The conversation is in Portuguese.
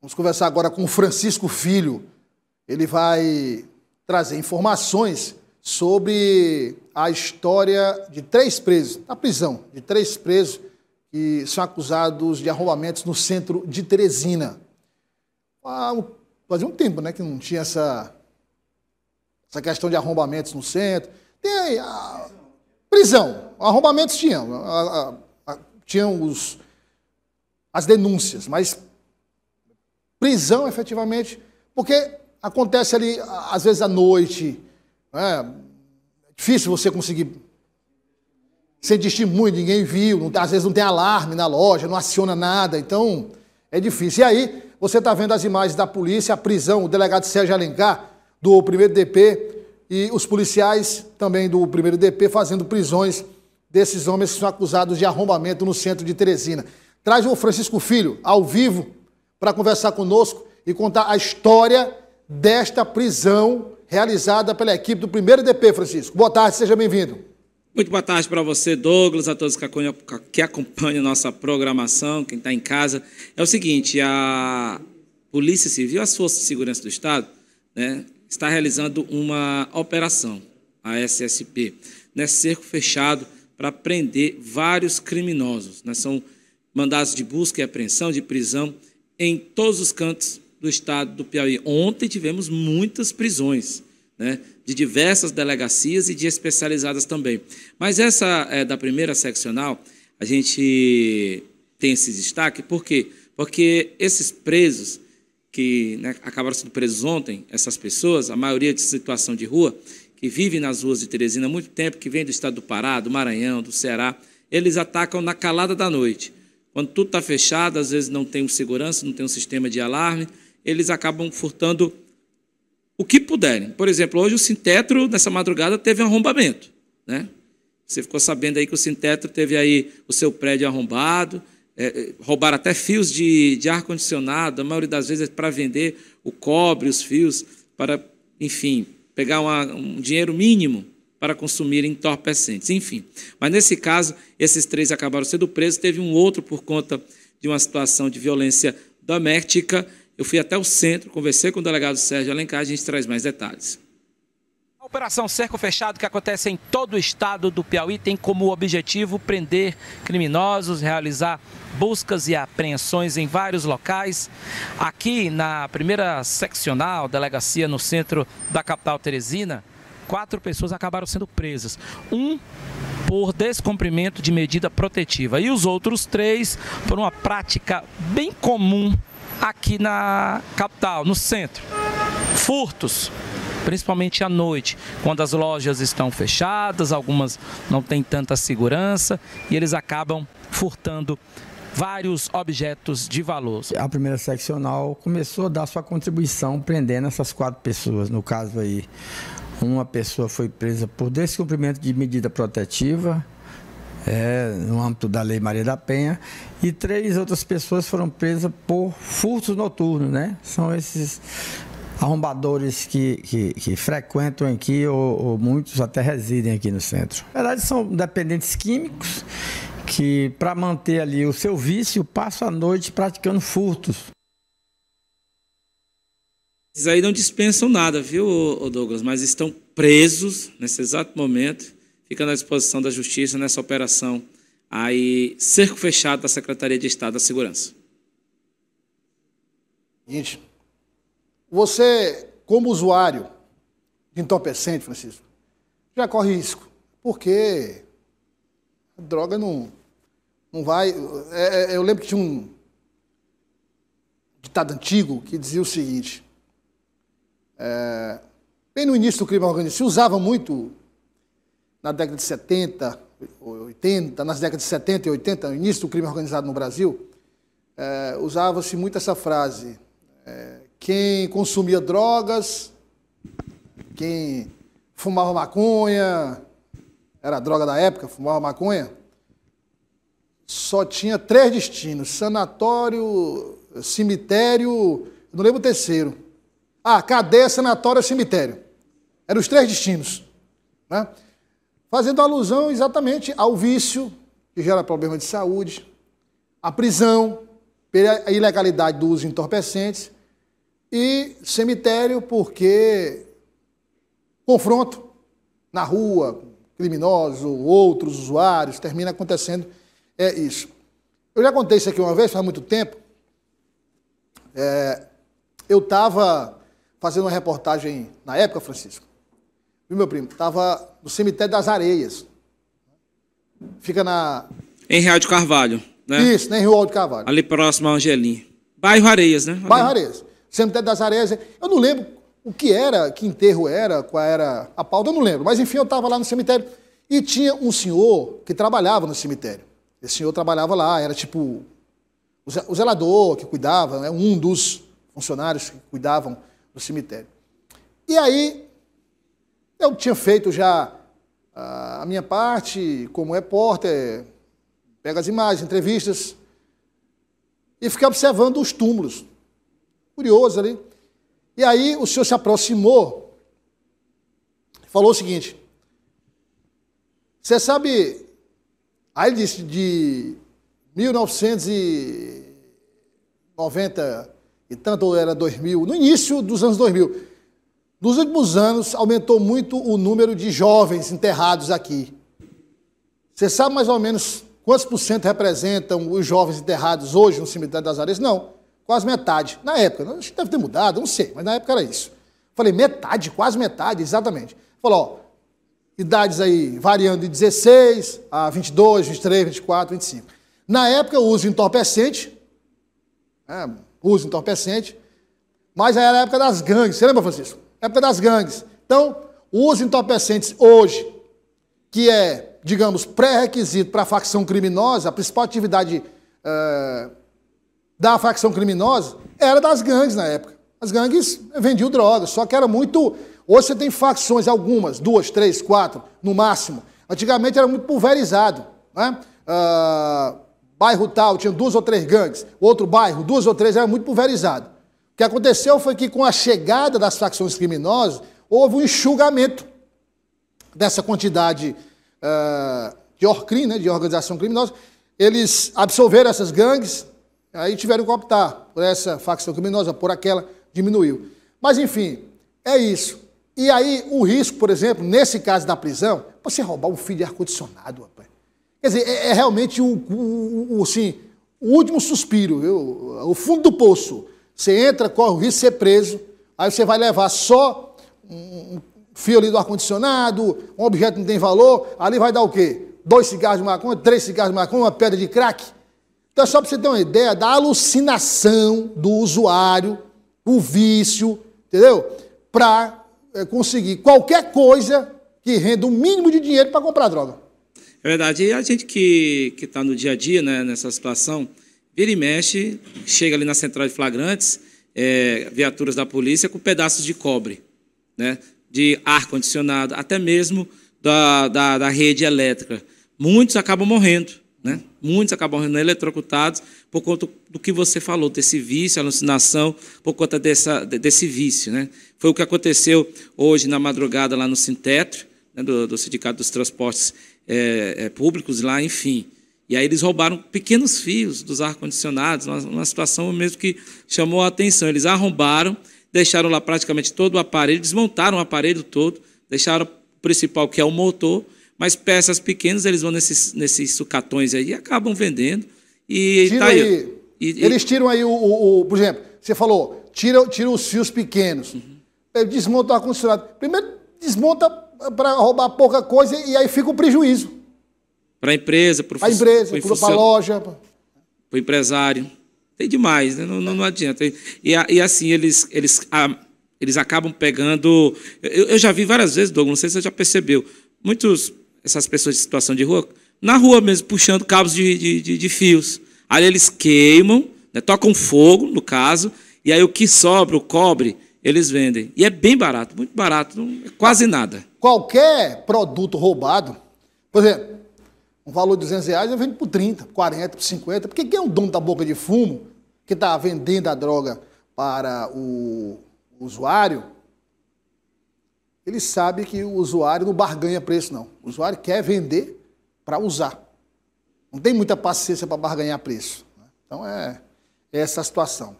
Vamos conversar agora com o Francisco Filho. Ele vai trazer informações sobre a história de 3 presos, a prisão de 3 presos que são acusados de arrombamentos no centro de Teresina. Fazia um tempo, né, que não tinha essa questão de arrombamentos no centro. Tem aí a prisão, arrombamentos tinham, tinham as denúncias, mas prisão efetivamente, porque acontece ali, às vezes à noite, é difícil você conseguir sem testemunho, ninguém viu, às vezes não tem alarme na loja, não aciona nada, então é difícil. E aí, você está vendo as imagens da polícia, a prisão, o delegado Sérgio Alencar, do 1º DP, e os policiais também do 1º DP fazendo prisões desses homens que são acusados de arrombamento no centro de Teresina. Traz o Francisco Filho, ao vivo, para conversar conosco e contar a história desta prisão realizada pela equipe do 1º DP, Francisco. Boa tarde, seja bem-vindo. Muito boa tarde para você, Douglas, a todos que acompanham nossa programação, quem está em casa. É o seguinte, a Polícia Civil, as Forças de Segurança do Estado, né, está realizando uma operação, a SSP, né, cerco fechado para prender vários criminosos. Né, são mandados de busca e apreensão, de prisão, em todos os cantos do estado do Piauí. Ontem tivemos muitas prisões, né, de diversas delegacias e de especializadas também. Mas essa da primeira seccional, a gente tem esse destaque, por quê? Porque esses presos, que, né, acabaram sendo presos ontem, essas pessoas, a maioria de situação de rua, que vivem nas ruas de Teresina há muito tempo, que vem do estado do Pará, do Maranhão, do Ceará, eles atacam na calada da noite. Quando tudo está fechado, às vezes não tem um segurança, não tem um sistema de alarme, eles acabam furtando o que puderem. Por exemplo, hoje o Sintetro, nessa madrugada, teve um arrombamento, né? Você ficou sabendo aí que o Sintetro teve aí o seu prédio arrombado, roubaram até fios de ar-condicionado, a maioria das vezes é para vender o cobre, os fios, para, enfim, pegar um dinheiro mínimo para consumir entorpecentes, enfim. Mas, nesse caso, esses 3 acabaram sendo presos, teve um outro por conta de uma situação de violência doméstica. Eu fui até o centro, conversei com o delegado Sérgio Alencar, a gente traz mais detalhes. A Operação Cerco Fechado, que acontece em todo o estado do Piauí, tem como objetivo prender criminosos, realizar buscas e apreensões em vários locais. Aqui na primeira seccional, delegacia no centro da capital Teresina, 4 pessoas acabaram sendo presas. Um por descumprimento de medida protetiva e os outros 3 por uma prática bem comum aqui na capital, no centro. Furtos, principalmente à noite, quando as lojas estão fechadas, algumas não têm tanta segurança e eles acabam furtando vários objetos de valor. A primeira seccional começou a dar sua contribuição prendendo essas 4 pessoas, no caso aí. Uma pessoa foi presa por descumprimento de medida protetiva, no âmbito da Lei Maria da Penha, e 3 outras pessoas foram presas por furtos noturnos, né? São esses arrombadores que frequentam aqui, ou muitos até residem aqui no centro. Na verdade, são dependentes químicos que, para manter ali o seu vício, passam a noite praticando furtos. Esses aí não dispensam nada, viu, Douglas? Mas estão presos nesse exato momento, ficando à disposição da Justiça nessa operação aí, cerco fechado da Secretaria de Estado da Segurança. Gente, você, como usuário de entorpecente, Francisco, já corre risco, porque a droga não vai... eu lembro que tinha um ditado antigo que dizia o seguinte, bem no início do crime organizado, se usava muito na década de 70, 80, nas décadas de 70 e 80, no início do crime organizado no Brasil, usava-se muito essa frase, quem consumia drogas, quem fumava maconha, era a droga da época, fumava maconha, só tinha 3 destinos, sanatório, cemitério, não lembro o terceiro. Cadeia, sanatório, cemitério. Eram os 3 destinos, né? Fazendo alusão exatamente ao vício, que gera problema de saúde, a prisão, pela ilegalidade do uso de entorpecentes, e cemitério porque confronto na rua, criminosos ou outros usuários, termina acontecendo isso. Eu já contei isso aqui uma vez, faz muito tempo. Eu estava fazendo uma reportagem na época, Francisco, viu, meu primo? Estava no cemitério das Areias. Fica na... Em Real de Carvalho, né? Isso, em Real de Carvalho. Ali próximo a Angelim. Bairro Areias, né? Bairro Areias. Cemitério das Areias. Eu não lembro o que era, que enterro era, qual era a pauta, eu não lembro. Mas, enfim, eu estava lá no cemitério e tinha um senhor que trabalhava no cemitério. Esse senhor trabalhava lá, era tipo o zelador que cuidava, né? Um dos funcionários que cuidavam do cemitério. E aí, eu tinha feito já a minha parte como repórter, pego as imagens, entrevistas, e fiquei observando os túmulos. Curioso ali. E aí o senhor se aproximou, falou o seguinte, você sabe, aí ele disse, de 1990 e tanto, ou era 2000, no início dos anos 2000, nos últimos anos aumentou muito o número de jovens enterrados aqui. Você sabe mais ou menos quantos por cento representam os jovens enterrados hoje no cemitério das Areias? Não. Quase metade. Na época, acho que deve ter mudado, não sei, mas na época era isso. Falei, metade, quase metade, exatamente. Falou, ó, idades aí variando de 16 a 22, 23, 24, 25. Na época, o uso entorpecente, mas aí era a época das gangues. Você lembra, Francisco? Época das gangues. Então, o uso de entorpecentes hoje, que é, digamos, pré-requisito para a facção criminosa, a principal atividade da facção criminosa era das gangues na época. As gangues vendiam drogas, só que era muito... Hoje você tem facções, algumas, 2, 3, 4, no máximo. Antigamente era muito pulverizado, né? Bairro tal, tinha 2 ou 3 gangues. Outro bairro, 2 ou 3, era muito pulverizado. O que aconteceu foi que, com a chegada das facções criminosas, houve um enxugamento dessa quantidade de ORCRIM, né, de organização criminosa. Eles absolveram essas gangues, aí tiveram que optar por essa facção criminosa, por aquela, diminuiu. Mas, enfim, é isso. E aí, o risco, por exemplo, nesse caso da prisão, você roubar um fio de ar-condicionado, rapaz. Quer dizer, é realmente assim, o último suspiro, viu? O fundo do poço. Você entra, corre o risco de ser preso, aí você vai levar só um fio ali do ar-condicionado, um objeto que não tem valor, ali vai dar o quê? 2 cigarros de maconha, 3 cigarros de maconha, uma pedra de crack. Então é só para você ter uma ideia da alucinação do usuário, o vício, entendeu? Para conseguir qualquer coisa que renda um mínimo de dinheiro para comprar droga. É verdade. E a gente que está no dia a dia, né, nessa situação, vira e mexe, chega ali na central de flagrantes, viaturas da polícia com pedaços de cobre, né, de ar-condicionado, até mesmo da rede elétrica. Muitos acabam morrendo, né? Muitos acabam morrendo eletrocutados por conta do que você falou, desse vício, alucinação, por conta desse vício, né? Foi o que aconteceu hoje na madrugada lá no Sintetro, né, do Sindicato dos Transportes Públicos lá, enfim. E aí eles roubaram pequenos fios dos ar-condicionados, uma situação mesmo que chamou a atenção. Eles arrombaram, deixaram lá praticamente todo o aparelho, desmontaram o aparelho todo, deixaram o principal, que é o motor, mas peças pequenas eles vão nesses sucatões aí e acabam vendendo. E tira tá aí. Eles tiram aí por exemplo, você falou, tira os fios pequenos. Uhum. Desmonta o ar-condicionado. Primeiro desmonta para roubar pouca coisa e aí fica o prejuízo. Para a empresa, para a loja. Para o empresário. Tem demais, né? Não adianta. E assim, eles acabam pegando... Eu já vi várias vezes, Douglas, não sei se você já percebeu, essas pessoas de situação de rua, na rua mesmo, puxando cabos de fios. Aí eles queimam, né, tocam fogo, no caso, e aí o que sobra, o cobre, eles vendem. E é bem barato, muito barato, não é quase nada. Qualquer produto roubado, por exemplo, um valor de R$200, eu vendo por 30, por 40, por 50, porque quem é o dono da boca de fumo que está vendendo a droga para o usuário, ele sabe que o usuário não barganha preço, não. O usuário quer vender para usar. Não tem muita paciência para barganhar preço. Então, é essa situação.